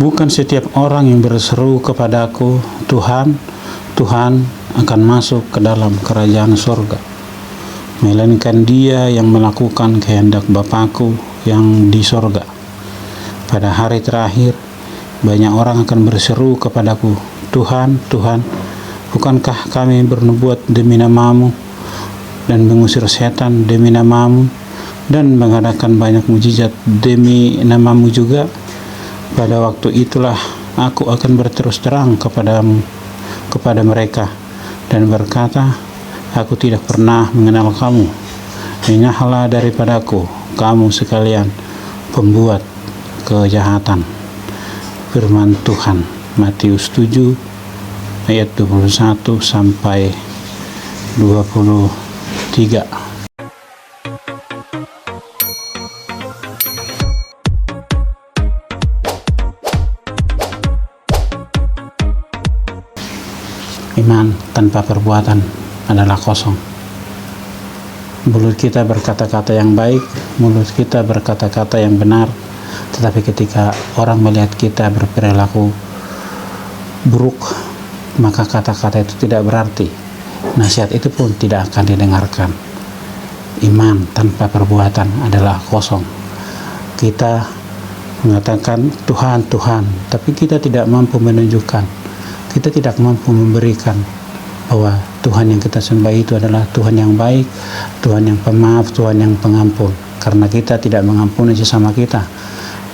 Bukan setiap orang yang berseru kepadaku, Tuhan, Tuhan, akan masuk ke dalam kerajaan surga, melainkan dia yang melakukan kehendak Bapakku yang di surga. Pada hari terakhir, banyak orang akan berseru kepadaku, Tuhan, Tuhan, bukankah kami bernubuat demi namamu dan mengusir setan demi namamu dan mengadakan banyak mujizat demi namamu juga? Pada waktu itulah aku akan berterus terang kepada mereka dan berkata, aku tidak pernah mengenal kamu. Enyahlah daripadaku, kamu sekalian pembuat kejahatan. Firman Tuhan, Matius 7 ayat 21 sampai 23. Iman tanpa perbuatan adalah kosong. Mulut kita berkata-kata yang baik, mulut kita berkata-kata yang benar, tetapi ketika orang melihat kita berperilaku buruk, maka kata-kata itu tidak berarti. Nasihat itu pun tidak akan didengarkan. Iman tanpa perbuatan adalah kosong. Kita mengatakan Tuhan, Tuhan, tapi kita tidak mampu menunjukkan, kita tidak mampu memberikan bahwa Tuhan yang kita sembah itu adalah Tuhan yang baik, Tuhan yang pemaaf, Tuhan yang pengampun. Karena kita tidak mengampuni sesama kita,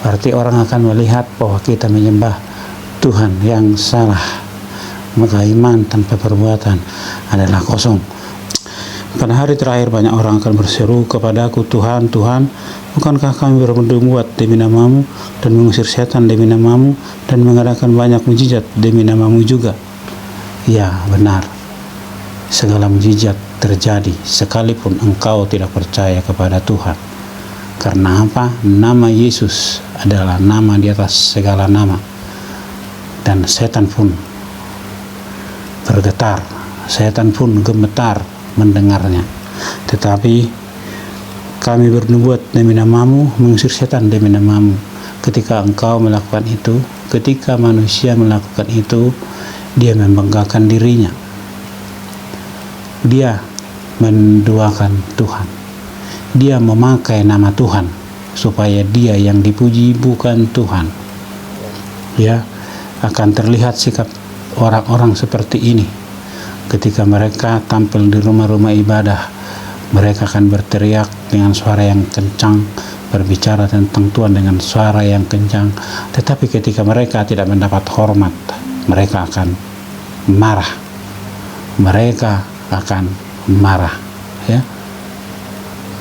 berarti orang akan melihat bahwa kita menyembah Tuhan yang salah. Maka iman tanpa perbuatan adalah kosong. Pada hari terakhir banyak orang akan berseru kepadaku, Tuhan, Tuhan, bukankah kami bernubuat demi namamu dan mengusir setan demi namamu dan mengadakan banyak mujizat demi namamu juga? Ya, benar. Segala mujizat terjadi sekalipun engkau tidak percaya kepada Tuhan. Karena apa? Nama Yesus adalah nama di atas segala nama. Dan setan pun bergetar, setan pun gemetar mendengarnya. Tetapi kami bernubuat demi namamu, mengusir setan demi namamu. Ketika engkau melakukan itu, ketika manusia melakukan itu, dia membanggakan dirinya. Dia menduakan Tuhan. Dia memakai nama Tuhan supaya dia yang dipuji, bukan Tuhan. Ya, akan terlihat sikap orang-orang seperti ini. Ketika mereka tampil di rumah-rumah ibadah, mereka akan berteriak dengan suara yang kencang, berbicara tentang Tuhan dengan suara yang kencang. Tetapi ketika mereka tidak mendapat hormat, mereka akan marah. Mereka akan marah, ya.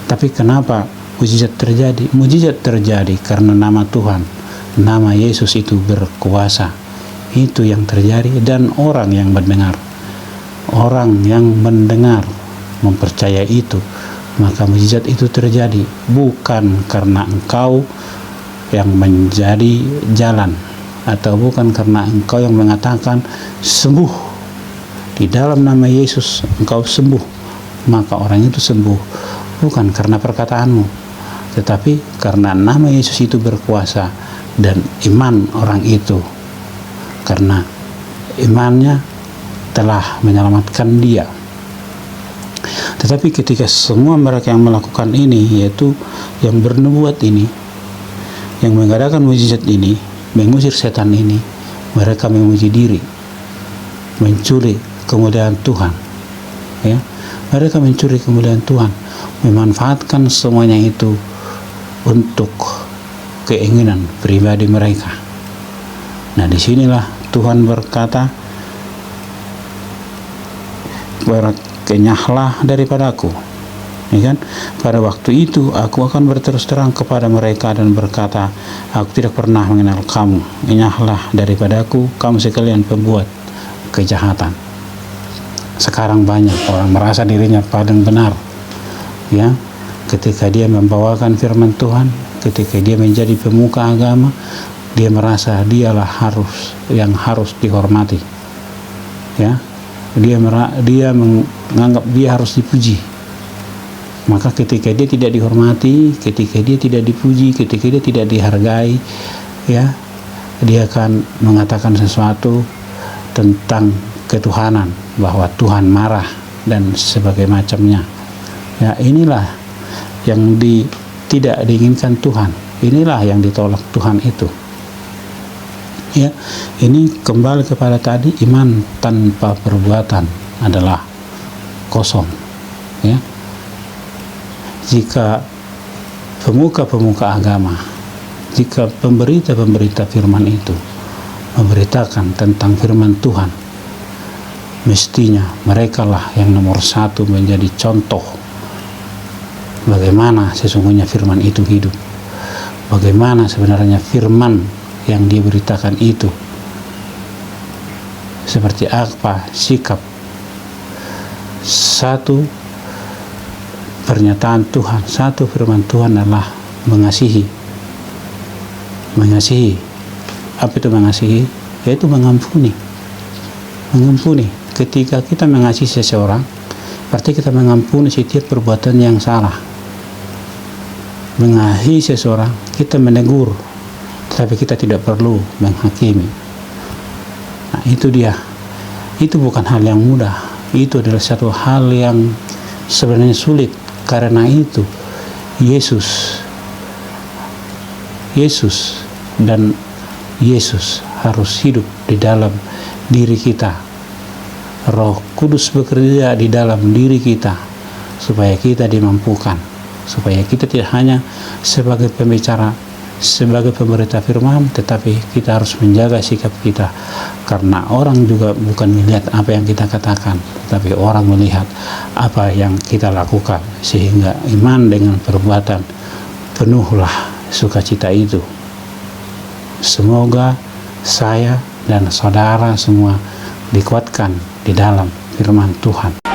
Tapi kenapa mujizat terjadi? Mujizat terjadi karena nama Tuhan, nama Yesus itu berkuasa. Itu yang terjadi, dan orang yang mendengar mempercayai itu, maka mujizat itu terjadi. Bukan karena engkau yang menjadi jalan, atau bukan karena engkau yang mengatakan sembuh di dalam nama Yesus, engkau sembuh, maka orang itu sembuh. Bukan karena perkataanmu, tetapi karena nama Yesus itu berkuasa dan iman orang itu, karena imannya telah menyelamatkan dia. Tetapi ketika semua mereka yang melakukan ini, yaitu yang bernubuat ini, yang mengadakan mujizat ini, mengusir setan ini, mereka memuji diri, mencuri kemuliaan Tuhan, ya. Mereka mencuri kemuliaan Tuhan, memanfaatkan semuanya itu untuk keinginan pribadi mereka. Nah, disinilah Tuhan berkata, berkenyahlah daripadaku, ya kan? Pada waktu itu aku akan berterus terang kepada mereka dan berkata, aku tidak pernah mengenal kamu. Enyahlah daripadaku, kamu sekalian pembuat kejahatan. Sekarang banyak orang merasa dirinya paling benar, ya. Ketika dia membawakan firman Tuhan, ketika dia menjadi pemuka agama, dia merasa dialah yang harus dihormati, ya. Dia menganggap dia harus dipuji. Maka ketika dia tidak dihormati, ketika dia tidak dipuji, ketika dia tidak dihargai, ya, dia akan mengatakan sesuatu tentang ketuhanan, bahwa Tuhan marah dan sebagainya macamnya. Ya, inilah yang tidak diinginkan Tuhan. Inilah yang ditolak Tuhan itu. Ya, ini kembali kepada tadi, iman tanpa perbuatan adalah kosong. Ya, jika pemuka-pemuka agama, jika pemberita-pemberita firman itu memberitakan tentang firman Tuhan, mestinya merekalah yang nomor satu menjadi contoh bagaimana sesungguhnya firman itu hidup, bagaimana sebenarnya firman yang diberitakan itu, seperti apa sikap satu pernyataan Tuhan, satu firman Tuhan adalah mengasihi. Apa itu mengasihi? Yaitu mengampuni. Ketika kita mengasihi seseorang, berarti kita mengampuni setiap perbuatan yang salah. Mengasihi seseorang, kita menegur, tetapi kita tidak perlu menghakimi. Nah, itu dia. Itu bukan hal yang mudah. Itu adalah satu hal yang sebenarnya sulit. Karena itu Yesus dan Yesus harus hidup di dalam diri kita. Roh Kudus bekerja di dalam diri kita supaya kita dimampukan, supaya kita tidak hanya sebagai pembicara, sebagai pemberita firman, tetapi kita harus menjaga sikap kita, karena orang juga bukan melihat apa yang kita katakan, tapi orang melihat apa yang kita lakukan, sehingga iman dengan perbuatan penuhlah sukacita itu. Semoga saya dan saudara semua dikuatkan di dalam firman Tuhan.